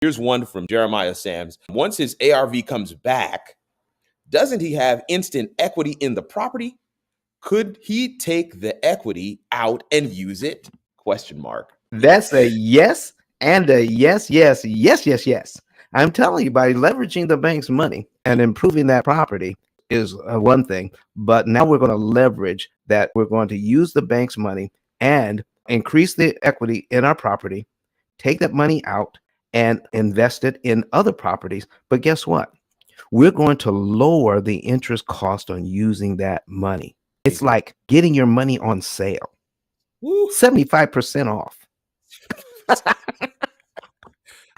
Here's one from Jeremiah Sams. Once his ARV comes back, doesn't he have instant equity in the property? Could he take the equity out and use it? Question mark. That's a yes and a yes, yes, yes, yes, yes. I'm telling you, by leveraging the bank's money and improving that property is one thing. But now we're going to leverage that. We're going to use the bank's money and increase the equity in our property, take that money out and invest it in other properties. But guess what? We're going to lower the interest cost on using that money. It's like getting your money on sale. Woo. 75% off.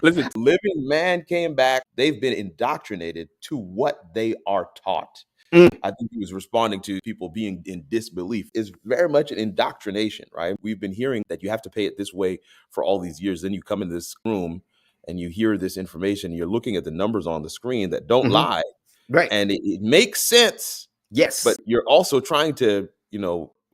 Listen, Living Man came back. They've been indoctrinated to what they are taught. I think he was responding to people being in disbelief. It's very much an indoctrination, right? We've been hearing that you have to pay it this way for all these years. Then you come in this room and you hear this information. You're looking at the numbers on the screen that don't lie. Right. And it makes sense. Yes. But you're also trying to,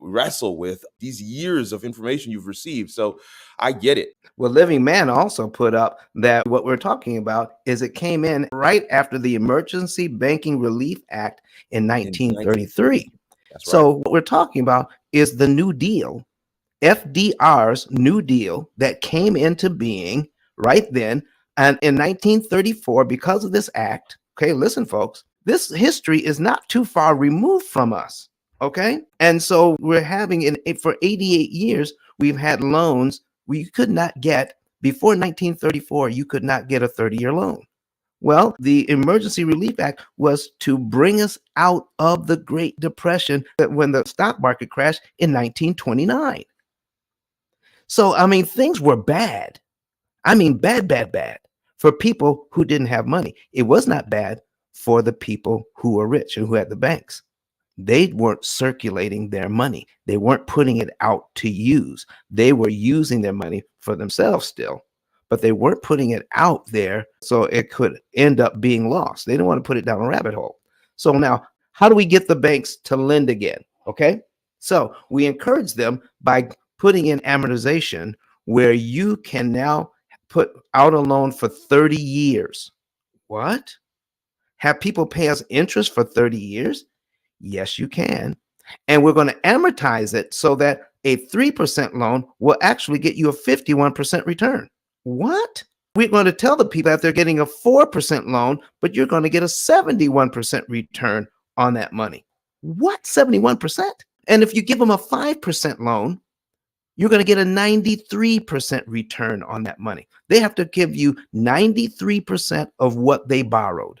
wrestle with these years of information you've received. So I get it. Well, Living Man also put up that what we're talking about is it came in right after the Emergency Banking Relief Act in 1933. That's right. So what we're talking about is the New Deal, FDR's New Deal that came into being right then. And in 1934, because of this act, okay, listen, folks, this history is not too far removed from us. Okay. And so we're having for 88 years, we've had loans we could not get before 1934. You could not get a 30-year loan. Well, the Emergency Relief Act was to bring us out of the Great Depression when the stock market crashed in 1929. So, I mean, things were bad. I mean, bad for people who didn't have money. It was not bad for the people who were rich and who had the banks. They weren't circulating their money. They weren't putting it out to use. They were using their money for themselves still, but they weren't putting it out there so it could end up being lost. They didn't want to put it down a rabbit hole. So now, how do we get the banks to lend again? Okay, so we encourage them by putting in amortization, where you can now put out a loan for 30 years. What? Have people pay us interest for 30 years? Yes, you can. And we're going to amortize it so that a 3% loan will actually get you a 51% return. What? We're going to tell the people that they're getting a 4% loan, but you're going to get a 71% return on that money. What? 71%? And if you give them a 5% loan, you're going to get a 93% return on that money. They have to give you 93% of what they borrowed.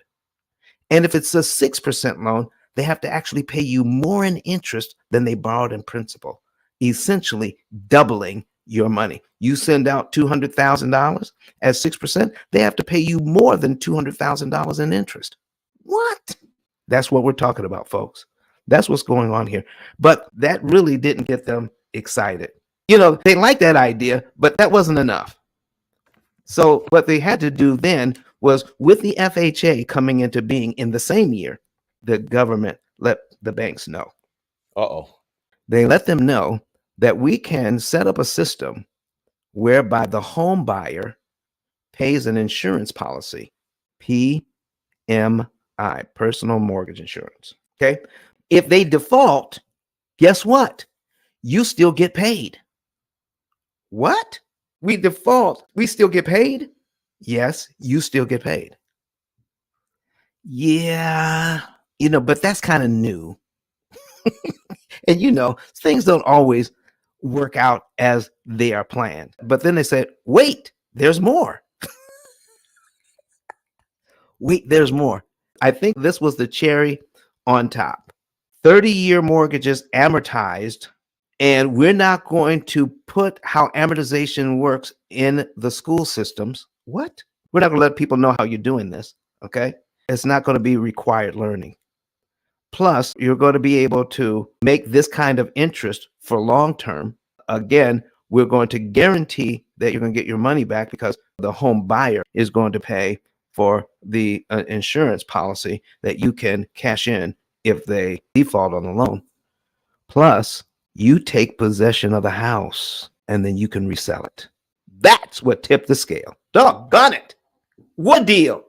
And if it's a 6% loan, they have to actually pay you more in interest than they borrowed in principal, essentially doubling your money. You send out $200,000 at 6%, they have to pay you more than $200,000 in interest. What? That's what we're talking about, folks. That's what's going on here. But that really didn't get them excited. They liked that idea, but that wasn't enough. So what they had to do then was, with the FHA coming into being in the same year, the government let the banks know. They let them know that we can set up a system whereby the home buyer pays an insurance policy, PMI, personal mortgage insurance. Okay. If they default, guess what? You still get paid. What? We default, we still get paid? Yes, you still get paid. Yeah. But that's kind of new. And things don't always work out as they are planned. But then they said, wait, there's more. Wait, there's more. I think this was the cherry on top. 30-year mortgages amortized, and we're not going to put how amortization works in the school systems. What? We're not going to let people know how you're doing this, okay? It's not going to be required learning. Plus, you're going to be able to make this kind of interest for long term. Again, we're going to guarantee that you're going to get your money back because the home buyer is going to pay for the insurance policy that you can cash in if they default on the loan. Plus, you take possession of the house and then you can resell it. That's what tipped the scale. Doggone it. What deal?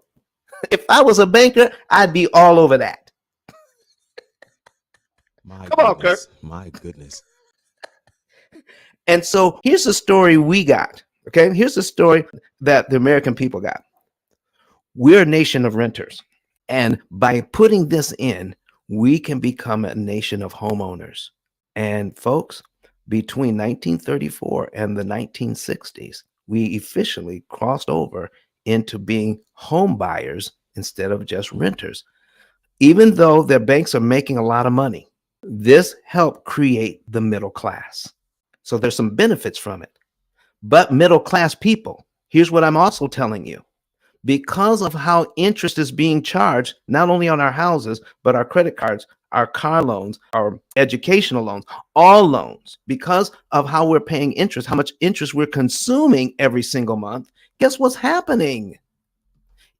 If I was a banker, I'd be all over that. Come on, Kirk. My goodness. And so here's the story we got. Okay. Here's the story that the American people got. We're a nation of renters. And by putting this in, we can become a nation of homeowners. And folks, between 1934 and the 1960s, we officially crossed over into being home buyers instead of just renters. Even though their banks are making a lot of money, this helped create the middle class. So there's some benefits from it. But middle class people, here's what I'm also telling you. Because of how interest is being charged, not only on our houses, but our credit cards, our car loans, our educational loans, all loans, because of how we're paying interest, how much interest we're consuming every single month, guess what's happening?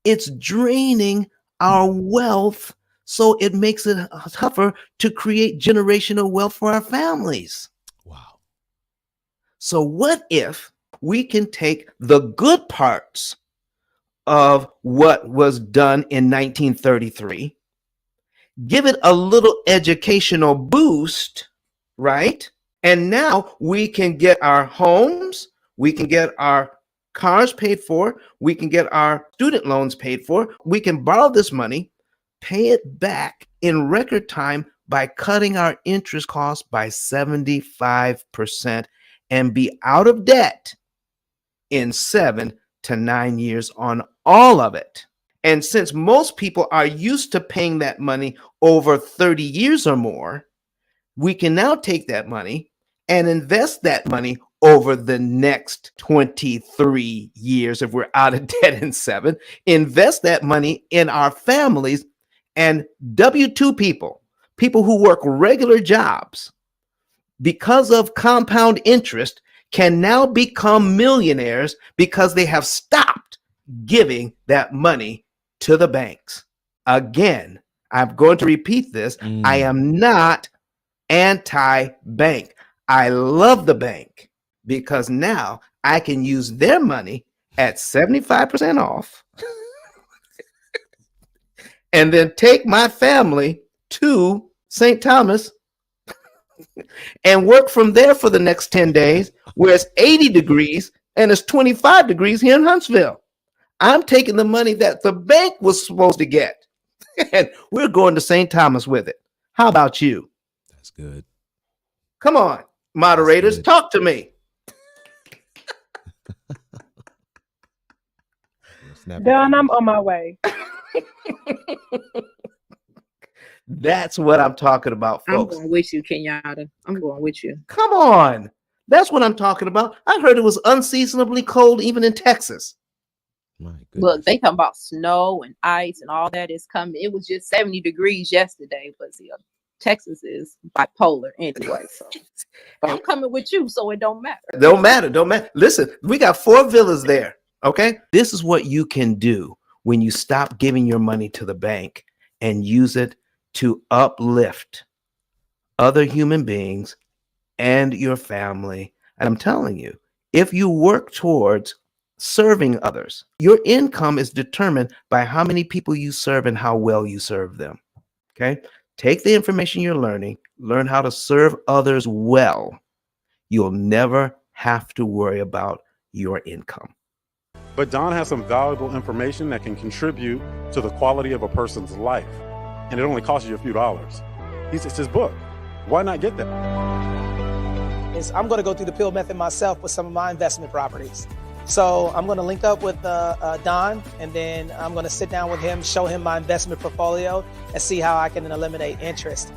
It's draining our wealth, so it makes it tougher to create generational wealth for our families. Wow. So what if we can take the good parts of what was done in 1933, give it a little educational boost, right? And now we can get our homes, we can get our cars paid for, we can get our student loans paid for, we can borrow this money, pay it back in record time by cutting our interest costs by 75% and be out of debt in 7 to 9 years on all of it. And since most people are used to paying that money over 30 years or more, we can now take that money and invest that money over the next 23 years if we're out of debt in 7, invest that money in our families, and W-2 people, people who work regular jobs, because of compound interest, can now become millionaires because they have stopped giving that money to the banks. Again, I'm going to repeat this. I am not anti-bank. I love the bank because now I can use their money at 75% off and then take my family to St. Thomas and work from there for the next 10 days, where it's 80 degrees and it's 25 degrees here in Huntsville. I'm taking the money that the bank was supposed to get, and we're going to St. Thomas with it. How about you? That's good. Come on, moderators, talk to me. Don, I'm on my way. That's what I'm talking about, folks. I'm going with you, Kenyatta. I'm going with you. Come on. That's what I'm talking about. I heard it was unseasonably cold even in Texas. My goodness. Look, they talking about snow and ice and all that is coming. It was just 70 degrees yesterday, but see, Texas is bipolar anyway. So but I'm coming with you, so it don't matter. Don't matter. Listen, we got 4 villas there. Okay. This is what you can do when you stop giving your money to the bank and use it to uplift other human beings and your family. And I'm telling you, if you work towards serving others, your income is determined by how many people you serve and how well you serve them. Okay. Take the information you're learning, learn how to serve others well. You'll never have to worry about your income. But Don has some valuable information that can contribute to the quality of a person's life. And it only costs you a few dollars. It's his book. Why not get that? I'm going to go through the P.I.L.L method myself with some of my investment properties. So I'm going to link up with Don, and then I'm going to sit down with him, show him my investment portfolio, and see how I can eliminate interest.